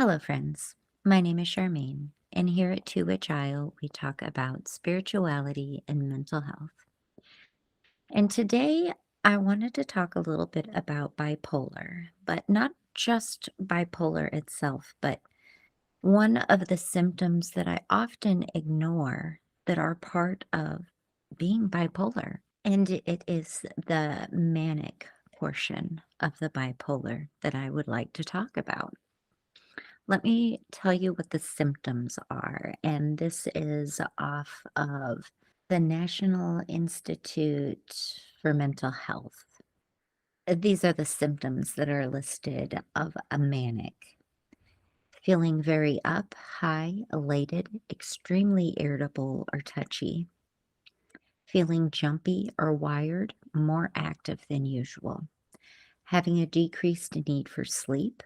Hello, friends. My name is Charmaine, and here at To Witch Isle, we talk about spirituality and mental health. And today, I wanted to talk a little bit about bipolar, but not just bipolar itself, but one of the symptoms that I often ignore that are part of being bipolar. And it is the manic portion of the bipolar that I would like to talk about. Let me tell you what the symptoms are, and this is off of the National Institute for Mental Health. These are the symptoms that are listed of a manic. Feeling very up, high, elated, extremely irritable or touchy. Feeling jumpy or wired, more active than usual. Having a decreased need for sleep.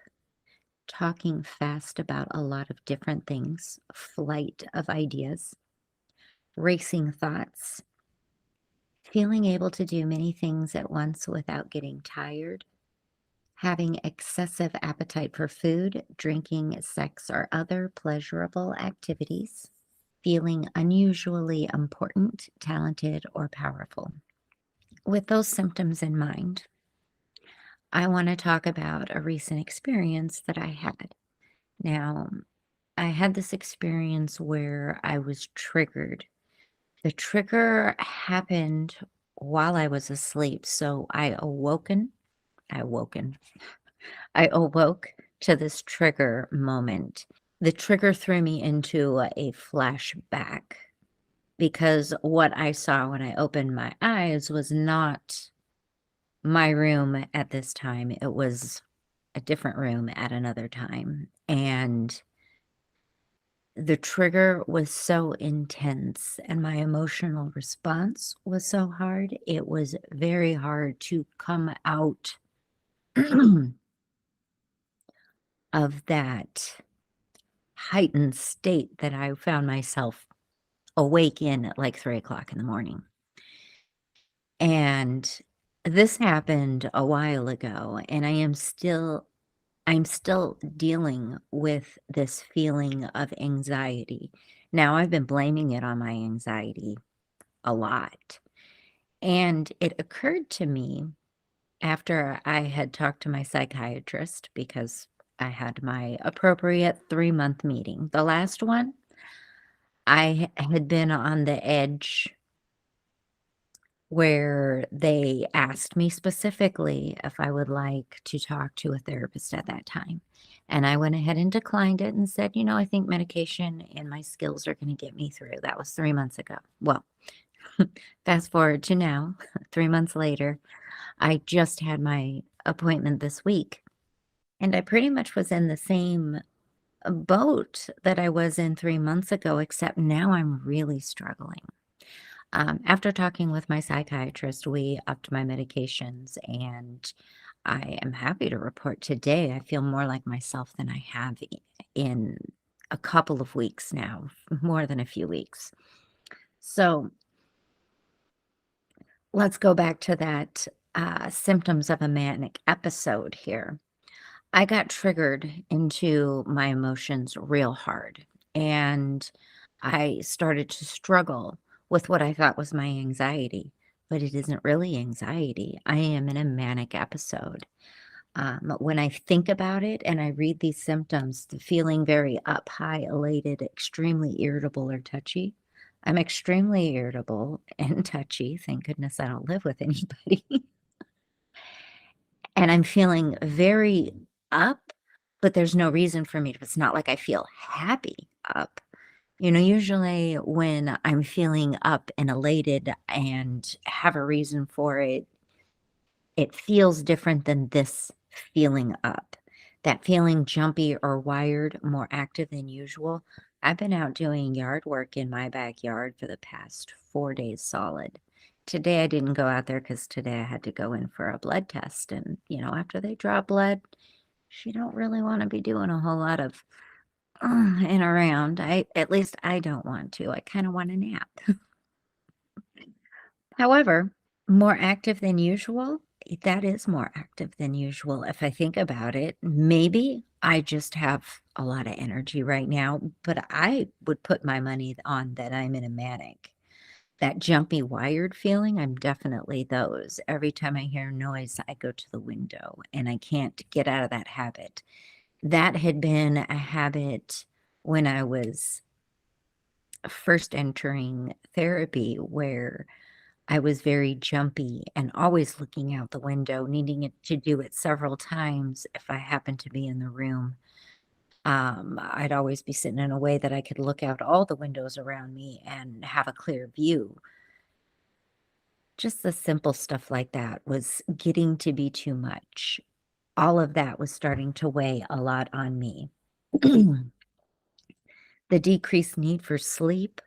Talking fast about a lot of different things, flight of ideas, racing thoughts, feeling able to do many things at once without getting tired, having excessive appetite for food, drinking, sex, or other pleasurable activities, feeling unusually important, talented, or powerful. With those symptoms in mind, I want to talk about a recent experience that I had. Now, I had this experience where I was triggered. The trigger happened while I was asleep, so I woken, I awoke to this trigger moment. The trigger threw me into a flashback because what I saw when I opened my eyes was not my room at this time. It was a different room at another time. And the trigger was so intense and my emotional response was so hard. It was very hard to come out of that heightened state that I found myself awake in at like 3 o'clock in the morning. And this happened a while ago, and I'm still dealing with this feeling of anxiety. Now, I've been blaming it on my anxiety a lot. And it occurred to me after I had talked to my psychiatrist because I had my appropriate 3-month meeting. The last one, had been on the edge where they asked me specifically if I would like to talk to a therapist at that time. And I went ahead and declined it and said, I think medication and my skills are going to get me through. That was 3 months ago. Well, fast forward to now, 3 months later, I just had my appointment this week. And I pretty much was in the same boat that I was in 3 months ago, except now I'm really struggling. After talking with my psychiatrist, we upped my medications, and I am happy to report today I feel more like myself than I have in a couple of weeks now, more than a few weeks. So let's go back to that symptoms of a manic episode here. I got triggered into my emotions real hard, and I started to struggle with what I thought was my anxiety, but it isn't really anxiety. I am in a manic episode. When I think about it and I read these symptoms, the feeling very up, high, elated, extremely irritable or touchy. I'm extremely irritable and touchy. Thank goodness I don't live with anybody. And I'm feeling very up, but there's no reason for me to. It's not like I feel happy up. Usually when I'm feeling up and elated and have a reason for it, it feels different than this feeling up. That feeling jumpy or wired, more active than usual. I've been out doing yard work in my backyard for the past 4 days solid. Today I didn't go out there because today I had to go in for a blood test. And, after they draw blood, you don't really want to be doing a whole lot of and around. At least I don't want to. I kind of want a nap. However, more active than usual, that is more active than usual if I think about it. Maybe I just have a lot of energy right now, but I would put my money on that I'm in a manic. That jumpy, wired feeling, I'm definitely those. Every time I hear noise, I go to the window and I can't get out of that habit. That had been a habit when I was first entering therapy where I was very jumpy and always looking out the window, needing it to do it several times if I happened to be in the room. I'd always be sitting in a way that I could look out all the windows around me and have a clear view. Just the simple stuff like that was getting to be too much. All of that was starting to weigh a lot on me. The decreased need for sleep,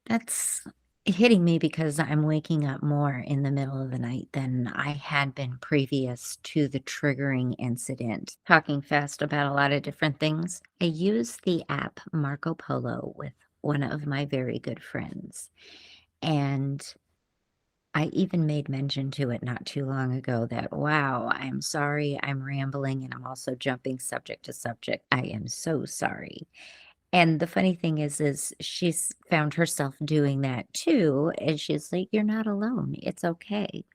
that's hitting me because I'm waking up more in the middle of the night than I had been previous to the triggering incident. Talking fast about a lot of different things. I use the app Marco Polo with one of my very good friends. And I even made mention to it not too long ago that, wow, I'm sorry, I'm rambling and I'm also jumping subject to subject. I am so sorry. And the funny thing is she's found herself doing that too, and she's like, "You're not alone. It's okay."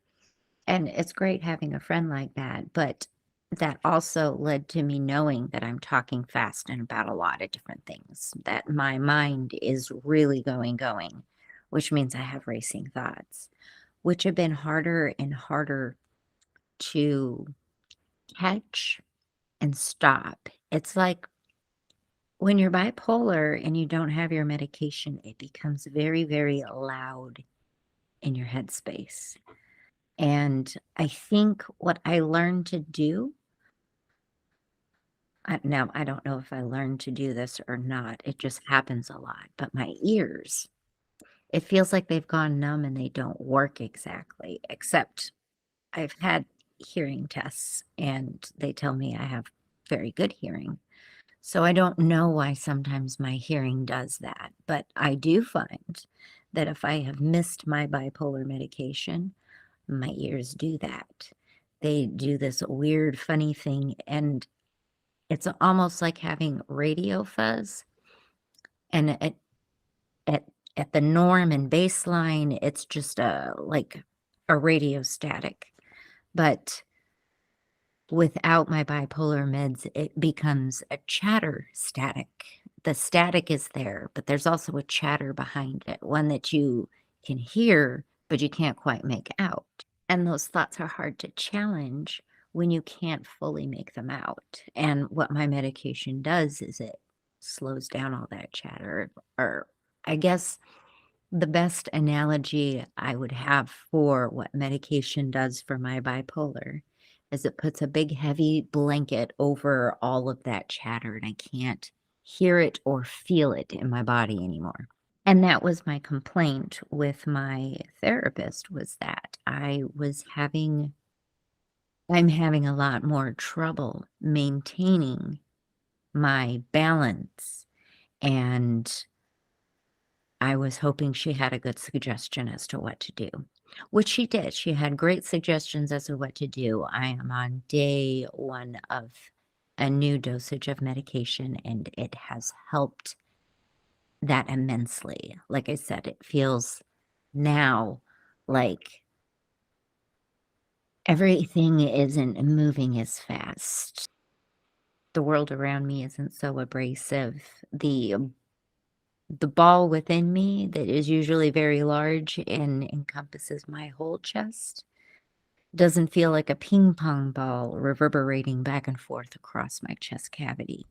And it's great having a friend like that, but that also led to me knowing that I'm talking fast and about a lot of different things, that my mind is really going, which means I have racing thoughts, which have been harder and harder to catch and stop. It's like when you're bipolar and you don't have your medication, it becomes very, very loud in your headspace. And I think what I learned to do, now I don't know if I learned to do this or not, it just happens a lot, but my ears, it feels like they've gone numb and they don't work exactly, except I've had hearing tests and they tell me I have very good hearing. So I don't know why sometimes my hearing does that, but I do find that if I have missed my bipolar medication, my ears do that. They do this weird, funny thing, and it's almost like having radio fuzz. And at, at the norm and baseline, it's just like a radio static. But without my bipolar meds, it becomes a chatter static. The static is there, but there's also a chatter behind it, one that you can hear, but you can't quite make out. And those thoughts are hard to challenge when you can't fully make them out. And what my medication does is it slows down all that chatter. Or I guess the best analogy I would have for what medication does for my bipolar is it puts a big heavy blanket over all of that chatter and I can't hear it or feel it in my body anymore. And that was my complaint with my therapist was that I'm having a lot more trouble maintaining my balance, and I was hoping she had a good suggestion as to what to do, which she did. She had great suggestions as to what to do. I am on day 1 of a new dosage of medication, and it has helped that immensely. Like I said, it feels now like everything isn't moving as fast. The world around me isn't so abrasive. The ball within me that is usually very large and encompasses my whole chest doesn't feel like a ping pong ball reverberating back and forth across my chest cavity.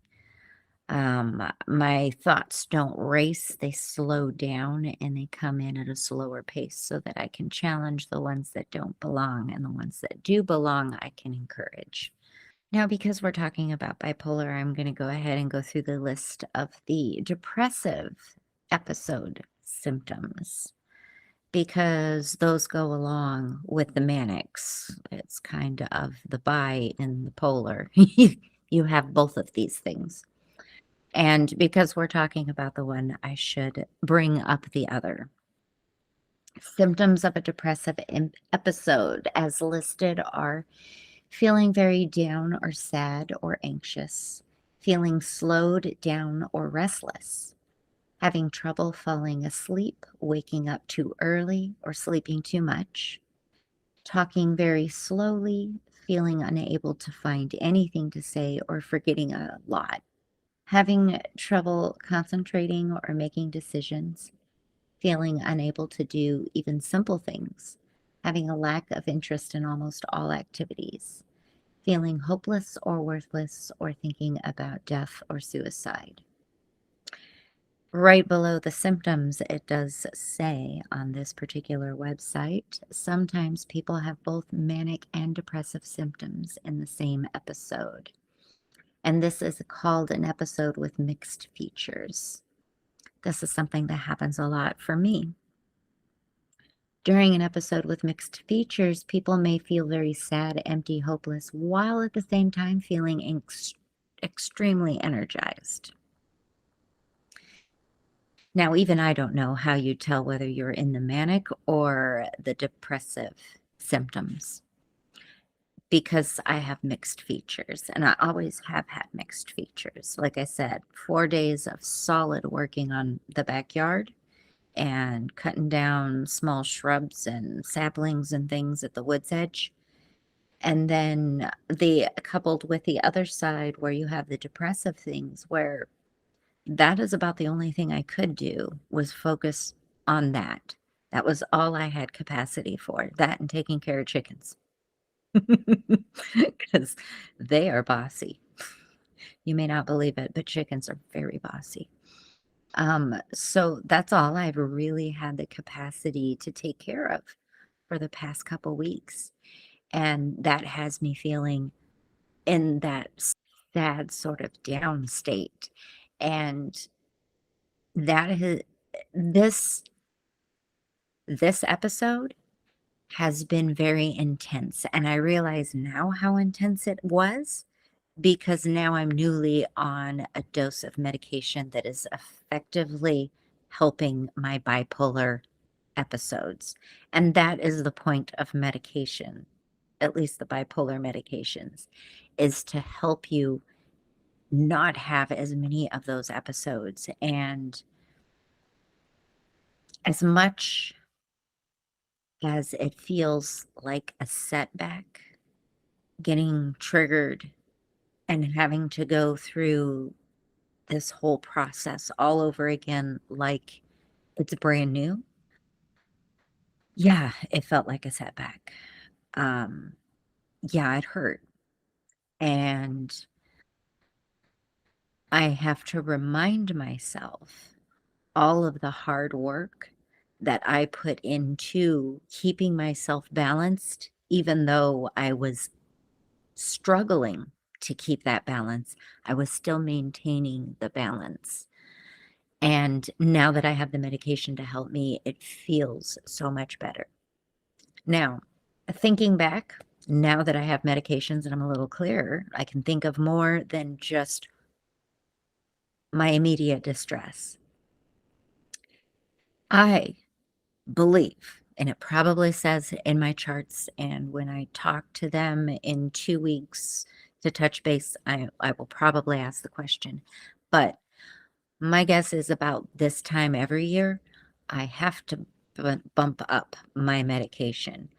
My thoughts don't race, they slow down and they come in at a slower pace so that I can challenge the ones that don't belong, and the ones that do belong, I can encourage. Now, because we're talking about bipolar, I'm going to go ahead and go through the list of the depressive episode symptoms because those go along with the manics. It's kind of the bi and the polar. You have both of these things. And because we're talking about the one, I should bring up the other. Symptoms of a depressive episode, as listed, are feeling very down or sad or anxious, feeling slowed down or restless, having trouble falling asleep, waking up too early or sleeping too much, talking very slowly, feeling unable to find anything to say or forgetting a lot, having trouble concentrating or making decisions, feeling unable to do even simple things, having a lack of interest in almost all activities, feeling hopeless or worthless, or thinking about death or suicide. Right below the symptoms, it does say on this particular website, sometimes people have both manic and depressive symptoms in the same episode. And this is called an episode with mixed features. This is something that happens a lot for me. During an episode with mixed features, people may feel very sad, empty, hopeless, while at the same time feeling extremely energized. Now, even I don't know how you tell whether you're in the manic or the depressive symptoms because I have mixed features and I always have had mixed features. Like I said, 4 days of solid working on the backyard and cutting down small shrubs and saplings and things at the wood's edge. And then the coupled with the other side where you have the depressive things where that is about the only thing I could do was focus on that. That was all I had capacity for, that and taking care of chickens. Because they are bossy. You may not believe it, but chickens are very bossy. So that's all I've really had the capacity to take care of for the past couple weeks. And that has me feeling in that sad sort of down state. And that has this this episode has been very intense. And I realize now how intense it was because now I'm newly on a dose of medication that is effectively helping my bipolar episodes. And that is the point of medication, at least the bipolar medications, is to help you not have as many of those episodes. And as much as it feels like a setback, getting triggered and having to go through this whole process all over again like it's brand new. Yeah, it felt like a setback. Um, yeah, it hurt. And I have to remind myself all of the hard work that I put into keeping myself balanced, even though I was struggling to keep that balance, I was still maintaining the balance. And now that I have the medication to help me, it feels so much better. Now, thinking back, now that I have medications and I'm a little clearer, I can think of more than just my immediate distress. I believe, and it probably says in my charts, and when I talk to them in 2 weeks to touch base, I will probably ask the question. But my guess is about this time every year, I have to bump up my medication,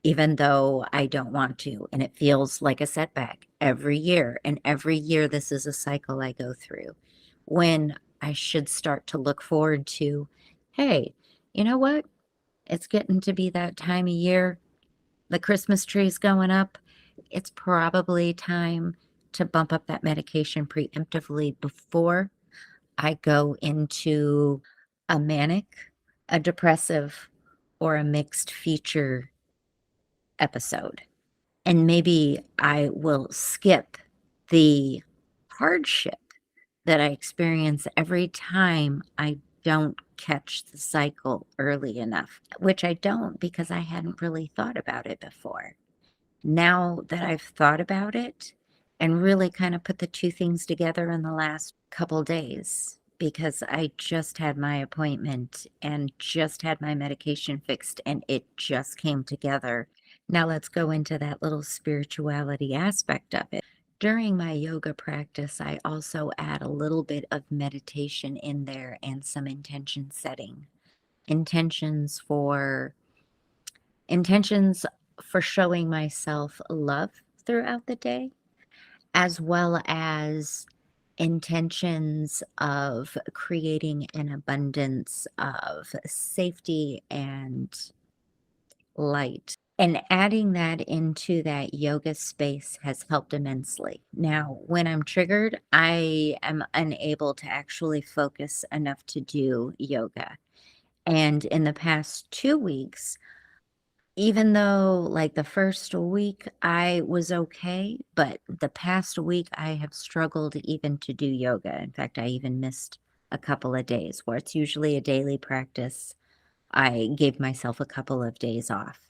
even though I don't want to. And it feels like a setback every year. And every year, this is a cycle I go through when I should start to look forward to, hey, you know what? It's getting to be that time of year. The Christmas tree's going up. It's probably time to bump up that medication preemptively before I go into a manic, a depressive, or a mixed feature episode. And maybe I will skip the hardship that I experience every time I don't catch the cycle early enough, which I don't because I hadn't really thought about it before. Now that I've thought about it and really kind of put the two things together in the last couple days, because I just had my appointment and just had my medication fixed and it just came together. Now let's go into that little spirituality aspect of it. During my yoga practice, I also add a little bit of meditation in there and some intention setting. Intentions for intentions for showing myself love throughout the day, as well as intentions of creating an abundance of safety and light. And adding that into that yoga space has helped immensely. Now, when I'm triggered, I am unable to actually focus enough to do yoga. And in the past 2 weeks, even though, like, the first week I was okay, but the past week I have struggled even to do yoga. In fact, I even missed a couple of days where it's usually a daily practice. I gave myself a couple of days off.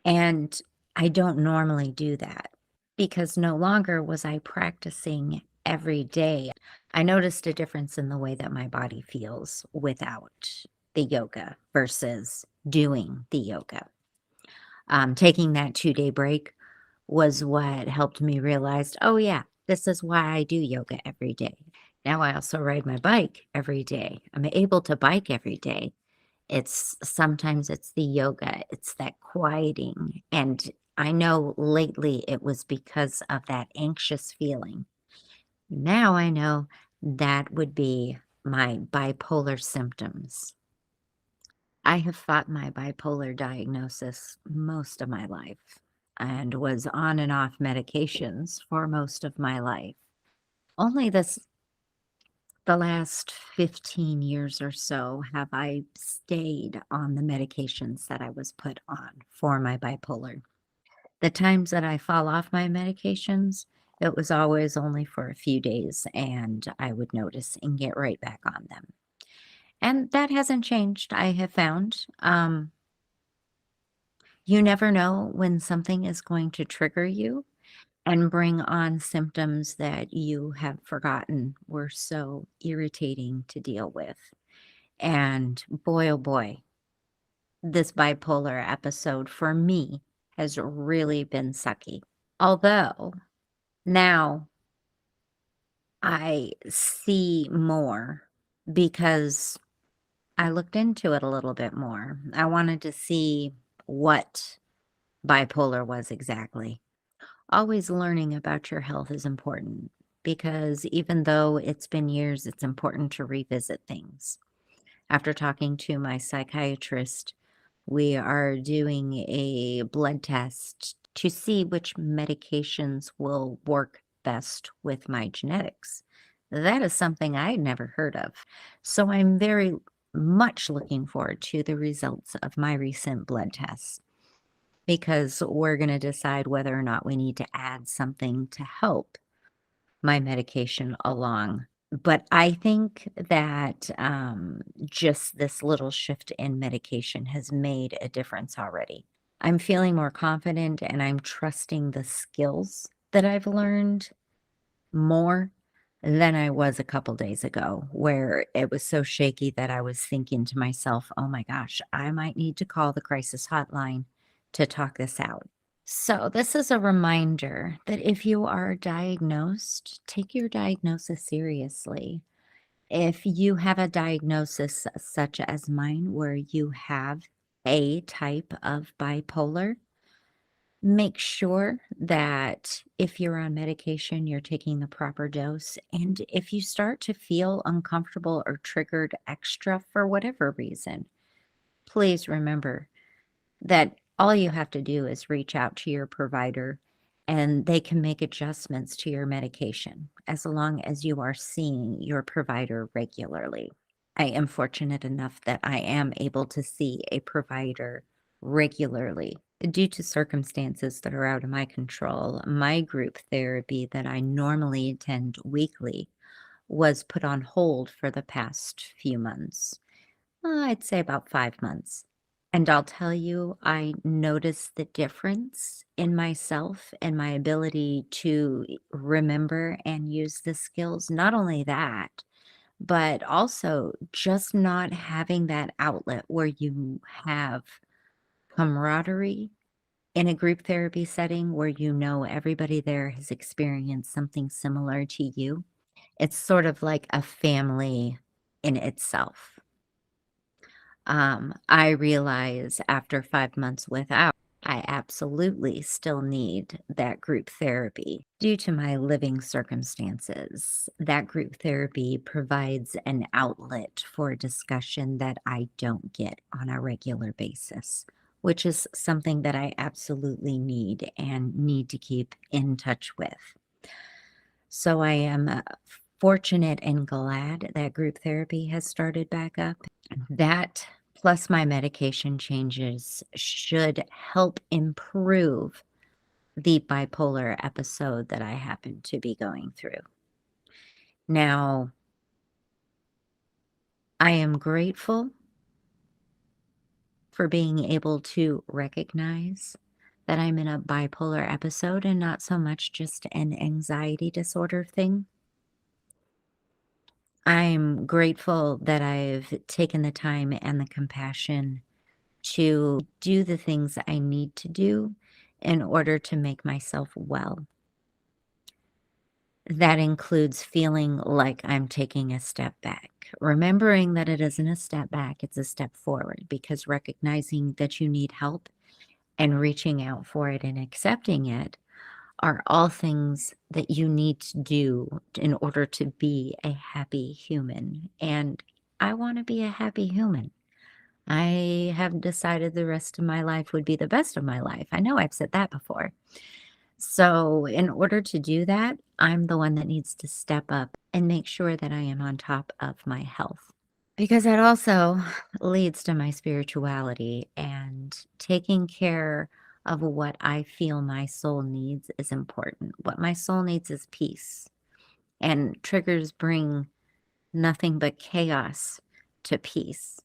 And I don't normally do that because no longer was I practicing every day. I noticed a difference in the way that my body feels without the yoga versus doing the yoga. Taking that 2-day break was what helped me realize, oh, yeah, this is why I do yoga every day. Now I also ride my bike every day. I'm able to bike every day. It's sometimes it's the yoga, it's that quieting. And I know lately it was because of that anxious feeling. Now I know that would be my bipolar symptoms. I have fought my bipolar diagnosis most of my life and was on and off medications for most of my life. Only the last 15 years or so have I stayed on the medications that I was put on for my bipolar. The times that I fall off my medications, it was always only for a few days and I would notice and get right back on them. And that hasn't changed, I have found. You never know when something is going to trigger you and bring on symptoms that you have forgotten were so irritating to deal with. And boy, oh boy, this bipolar episode for me has really been sucky. Although now I see more because I looked into it a little bit more. I wanted to see what bipolar was exactly. Always learning about your health is important because even though it's been years, it's important to revisit things. After talking to my psychiatrist, we are doing a blood test to see which medications will work best with my genetics. That is something I had never heard of. So I'm very much looking forward to the results of my recent blood tests because we're going to decide whether or not we need to add something to help my medication along. But I think that just this little shift in medication has made a difference already. I'm feeling more confident and I'm trusting the skills that I've learned more than I was a couple days ago, where it was so shaky that I was thinking to myself, oh my gosh, I might need to call the crisis hotline to talk this out. So, this is a reminder that if you are diagnosed, take your diagnosis seriously. If you have a diagnosis such as mine, where you have a type of bipolar, make sure that if you're on medication, you're taking the proper dose. And if you start to feel uncomfortable or triggered extra for whatever reason, please remember that all you have to do is reach out to your provider and they can make adjustments to your medication as long as you are seeing your provider regularly. I am fortunate enough that I am able to see a provider regularly. Due to circumstances that are out of my control, my group therapy that I normally attend weekly was put on hold for the past few months. I'd say about 5 months. And I'll tell you, I noticed the difference in myself and my ability to remember and use the skills. Not only that, but also just not having that outlet where you have camaraderie in a group therapy setting where you know everybody there has experienced something similar to you. It's sort of like a family in itself. I realize after 5 months without, I absolutely still need that group therapy. Due to my living circumstances, that group therapy provides an outlet for discussion that I don't get on a regular basis, which is something that I absolutely need and need to keep in touch with. So I am fortunate and glad that group therapy has started back up. That plus my medication changes should help improve the bipolar episode that I happen to be going through. Now, I am grateful for being able to recognize that I'm in a bipolar episode and not so much just an anxiety disorder thing. I'm grateful that I've taken the time and the compassion to do the things I need to do in order to make myself well. That includes feeling like I'm taking a step back, remembering that it isn't a step back, it's a step forward, because recognizing that you need help and reaching out for it and accepting it are all things that you need to do in order to be a happy human. And I want to be a happy human. I have decided the rest of my life would be the best of my life. I know I've said that before. So, in order to do that, I'm the one that needs to step up and make sure that I am on top of my health. Because that also leads to my spirituality, and taking care of what I feel my soul needs is important. What my soul needs is peace, and triggers bring nothing but chaos to peace.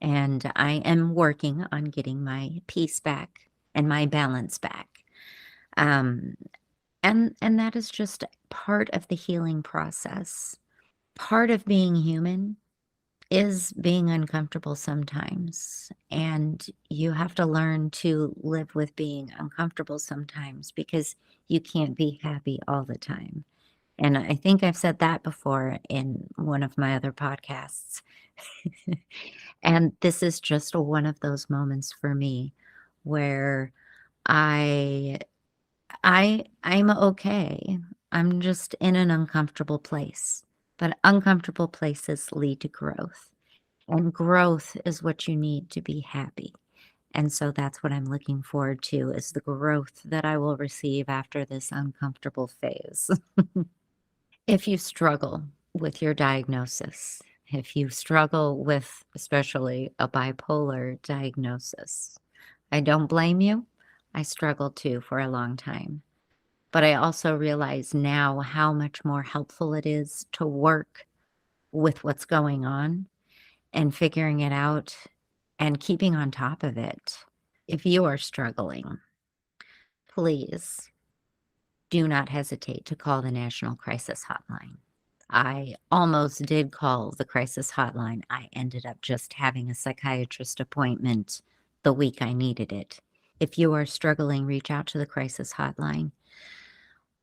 And I am working on getting my peace back and my balance back. Um, and that is just part of the healing process. Part of being human is being uncomfortable sometimes, and you have to learn to live with being uncomfortable sometimes because you can't be happy all the time. And I think I've said that before in one of my other podcasts. And this is just one of those moments for me where I I'm okay. I'm just in an uncomfortable place. But uncomfortable places lead to growth. And growth is what you need to be happy. And so that's what I'm looking forward to, is the growth that I will receive after this uncomfortable phase. If you struggle with your diagnosis, if you struggle with especially a bipolar diagnosis, I don't blame you. I struggled too for a long time. But I also realize now how much more helpful it is to work with what's going on and figuring it out and keeping on top of it. If you are struggling, please do not hesitate to call the National Crisis Hotline. I almost did call the crisis hotline. I ended up just having a psychiatrist appointment the week I needed it. If you are struggling, reach out to the crisis hotline.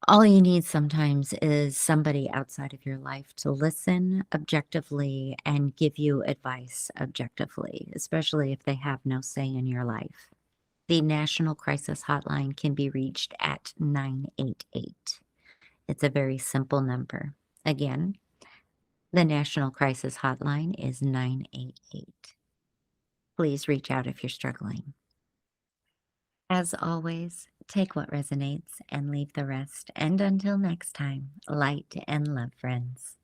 All you need sometimes is somebody outside of your life to listen objectively and give you advice objectively, especially if they have no say in your life. The National Crisis Hotline can be reached at 988. It's a very simple number. Again, the National Crisis Hotline is 988. Please reach out if you're struggling. As always, take what resonates and leave the rest. And until next time, light and love, friends.